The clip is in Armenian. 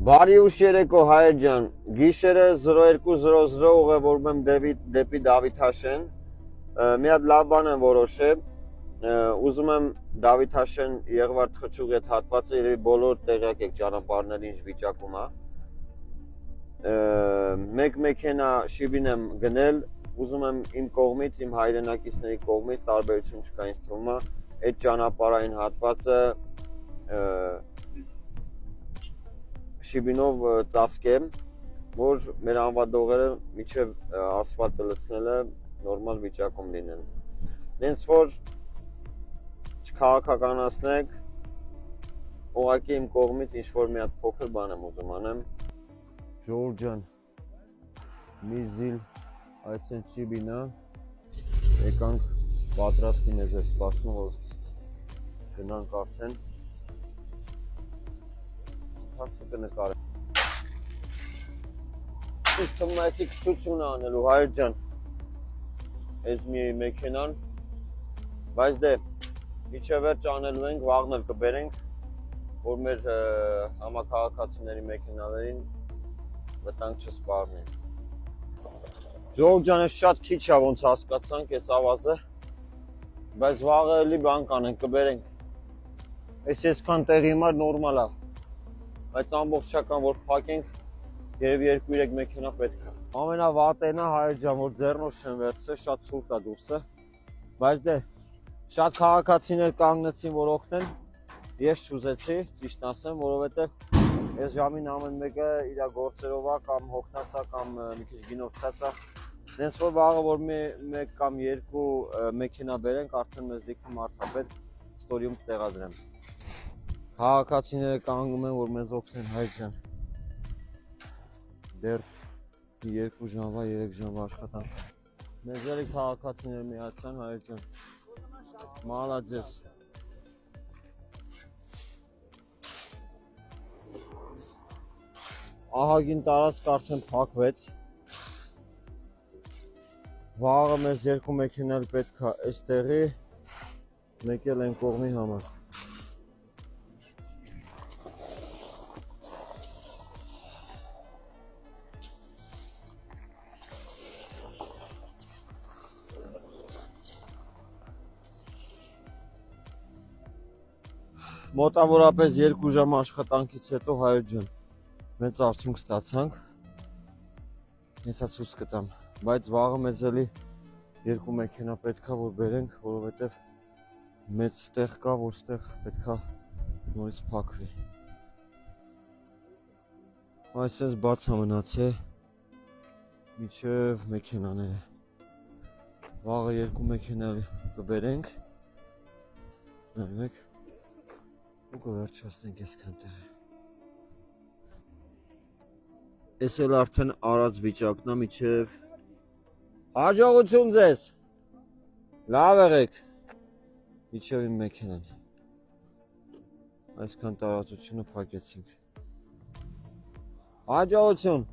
Բարի ուշ երեկո հայր ջան, գիշերը 02:00 ուղևորում եմ դեպի Դավիթաշեն, մի հատ լավ բան եմ որոշել, ուզում եմ Դավիթաշեն Եղվարդ Խճուղի այդ հատվածը երևի բոլոր տեղյակ եք ճանապարհների ինչ վիճակում է, մեկ մեքենա շիբին եմ գնել, ուզում եմ իմ կողմից, իմ հայրենակիցների կողմից տարբերություն չկա ինձ թվում է, այդ ճանապարհային հատվածը շիբինով ծածկեմ, որ մեր անվադողերը միջև ասֆալտը լցնելը նորմալ վիճակում լինեն։ Նենց որ չքաղաքականացնեք, ուղղակի իմ կողմից ինչ-որ մի հատ փոքր բան եմ ուզում անեմ։ Ժողովուրդ ջան, մի զիլ այցեն շիբինա, եկանք պատրաստին է ձեզ սպասում, որ գնանք արդեն։ Հասը կնկարեմ։ Իսկ թվում է այսի քչություն անելու հայր ջան, ես մի մեքենան, բայց դե, միջև վերջ անելու ենք, վաղն էլ կբերենք, որ մեր համաքաղաքացիների մեքենաներին վտանգ չսպառնի։ Ժողովուրդ ջան, ես շատ քիչ է ոնց հասկացանք այս ավազը, բայց վաղը էլի բան կանենք, կբերենք։ Այսքան տեղի համար նորմալ է։ Բայց ամբողջական որ փակենք, երևի 2-3 մեքենա պետք է։ Ամենավատենը հայր ջան, որ ձեռնոց չեմ վերցրել, շատ ցուրտ է դուրսը։ Բայց դե, շատ քաղաքացիներ կանգնեցին, որ օգնեն, ես չուզեցի, ճիշտ ասեմ, որովհետև այս ժամին ամեն մեկը իր գործերով է կամ հոգնած է կամ մի քիչ գինովցած է։ Նենց որ վաղը որ մեկ կամ երկու մեքենա բերենք, արդեն մեզ լիքը մարդ է պետք ստորիում տեղադրեմ։ Քաղաքացիները կանգնում են, որ մեզ օգնեն հայր ջան։ Դեռ 2 ժամվա, 3 ժամվա աշխատանք։ Մեզ էլի քաղաքացիներ միացան հայր ջան։ Մալաձես։ Ահագին տարածք արդեն փակվեց։ Վաղը մեզ 2 մեքենա պետք է այստեղի, մեկ էլ այն կողմի համար։ Մոտավորապես 2 ժամ աշխատանքից հետո հայր ջան, մեծ արդյունք ստացանք, հեսա ցույց կտամ, բայց վաղը մեզ էլի 2 մեքենա պետքա որ բերենք, որովհետև մեծ տեղ կա, որ ստեղ պետքա նորից փակվի։ Այսպես բաց է մնացել միջև մեքենաները։ Վաղը 2 մեքենա կբերենք, նայեք, ու կվերջացնենք այսքան տեղը։ Այս էլ արդեն արած վիճակն է միջև։ Հաջողություն ձեզ։ Լավ եղեք։ Միջև իմ մեքենան։ Այսքան տարածությունը փակեցինք։ Հաջողություն։